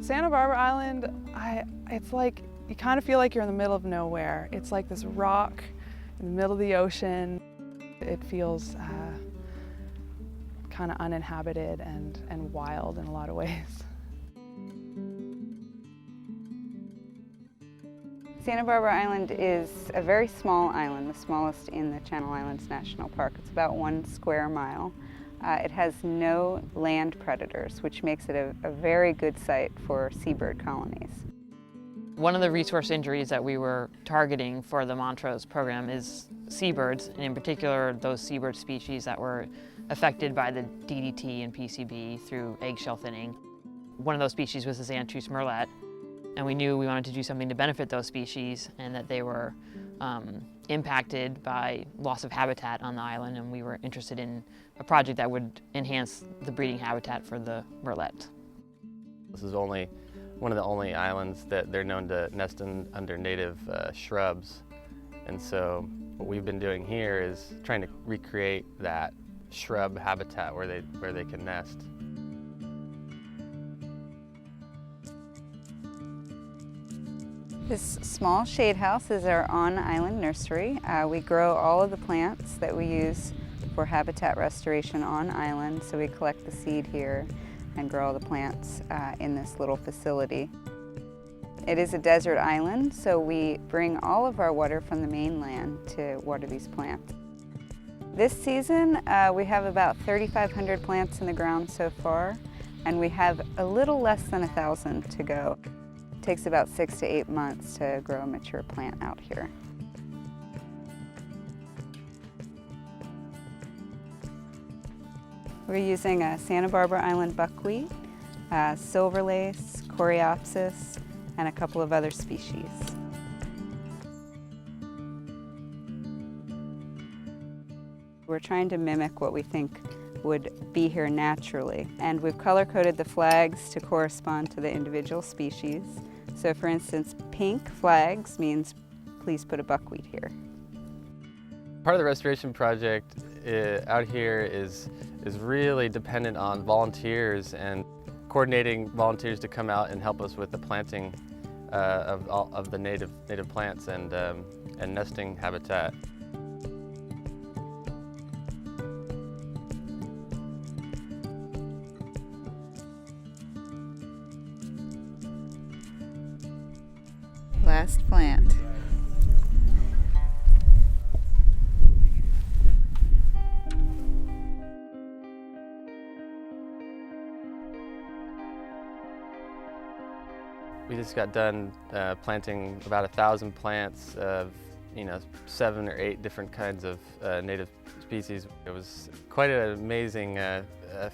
Santa Barbara Island, it's like, you kind of feel like you're in the middle of nowhere. It's like this rock in the middle of the ocean. It feels kind of uninhabited and wild in a lot of ways. Santa Barbara Island is a very small island, the smallest in the Channel Islands National Park. It's about 1 square mile. It has no land predators, which makes it a very good site for seabird colonies. One of the resource injuries that we were targeting for the Montrose program is seabirds, and in particular those seabird species that were affected by the DDT and PCB through eggshell thinning. One of those species was the Xanthus merlet, and we knew we wanted to do something to benefit those species and that they were impacted by loss of habitat on the island, and we were interested in a project that would enhance the breeding habitat for the merlet. This is one of the only islands that they're known to nest under native shrubs, and so what we've been doing here is trying to recreate that shrub habitat where they can nest. This small shade house is our on-island nursery. We grow all of the plants that we use for habitat restoration on island, so we collect the seed here and grow all the plants in this little facility. It is a desert island, so we bring all of our water from the mainland to water these plants. This season, we have about 3,500 plants in the ground so far, and we have a little less than 1,000 to go. It takes about 6 to 8 months to grow a mature plant out here. We're using a Santa Barbara Island buckwheat, silver lace, coreopsis, and a couple of other species. We're trying to mimic what we think would be here naturally, and we've color-coded the flags to correspond to the individual species. So for instance, pink flags means please put a buckwheat here. Part of the restoration project out here is really dependent on volunteers and coordinating volunteers to come out and help us with the planting of the native plants and nesting habitat. Last plant. We just got done planting about 1,000 plants of 7 or 8 different kinds of native species. It was quite an amazing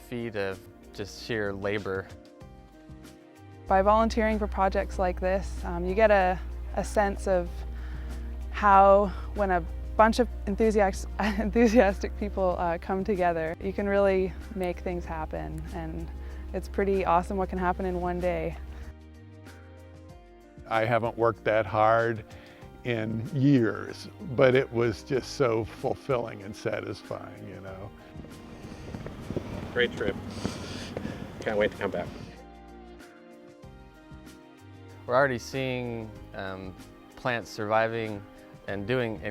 feat of just sheer labor. By volunteering for projects like this, you get a sense of how, when a bunch of enthusiastic people come together, you can really make things happen, and it's pretty awesome what can happen in one day. I haven't worked that hard in years, but it was just so fulfilling and satisfying, you know. Great trip. Can't wait to come back. We're already seeing plants surviving and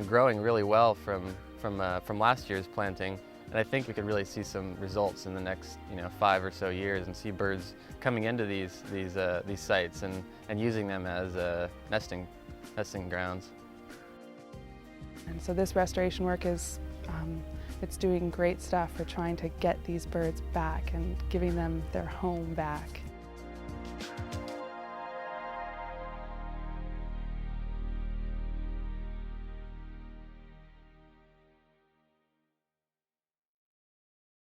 growing really well from last year's planting, and I think we could really see some results in the next 5 or so years and see birds coming into these sites and using them as nesting grounds. And so this restoration work is it's doing great stuff for trying to get these birds back and giving them their home back.